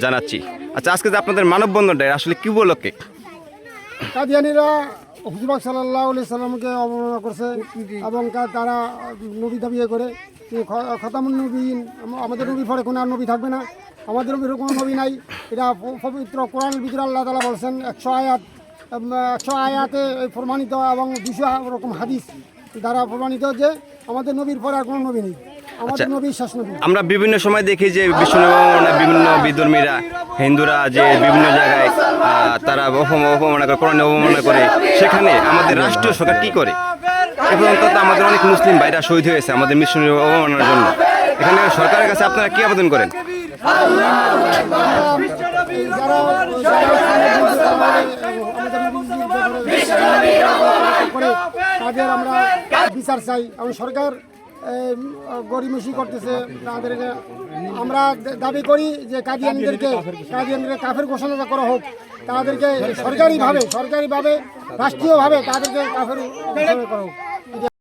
জানাচ্ছি। আচ্ছা, আজকে যে আপনাদের মানববন্ধনটা আসলে কি উপলক্ষে? কাদিয়ানিরা হুজুর সাল্লাল্লাহু আলাইহি সাল্লামকে অবমাননা করছে এবং তারা নবী দাবি করে খতামুন নবীন, আমাদের নবীর পরে কোনো আর নবী থাকবে না, আমাদের নবীর কোনো নবী নাই। এটা পবিত্র কোরআনের ভিতরে আল্লাহ তাআলা বলছেন 100 আয়াতে প্রমাণিত এবং 200 রকম হাদিস দ্বারা প্রমাণিত যে আমাদের নবীর পরে আর কোনো নবী নেই, আমাদের নবী শেষ নবী। আমরা বিভিন্ন সময় দেখি যে বিভিন্ন বিধর্মীরা হিন্দুরা যে বিভিন্ন জায়গায় তারা অপমাননা করে, কোরআনে অপমাননা করে, সেখানে আমাদের রাষ্ট্রীয় সরকার কি করে? এবং আমাদের অনেক মুসলিম ভাইরা শহীদ হয়েছে আমাদের মিশনের অবমাননার জন্য। এখানে সরকারের কাছে আপনারা কি আবেদন করেন? তাদের আমরা বিচার চাই এবং সরকার গরিমসি করতেছে তাদেরকে। আমরা দাবি করি যে কাদিয়ানিদেরকে কাফের ঘোষণা করা হোক, তাদেরকে সরকারিভাবে রাষ্ট্রীয়ভাবে তাদেরকে কাফের ঘোষণা করা হোক।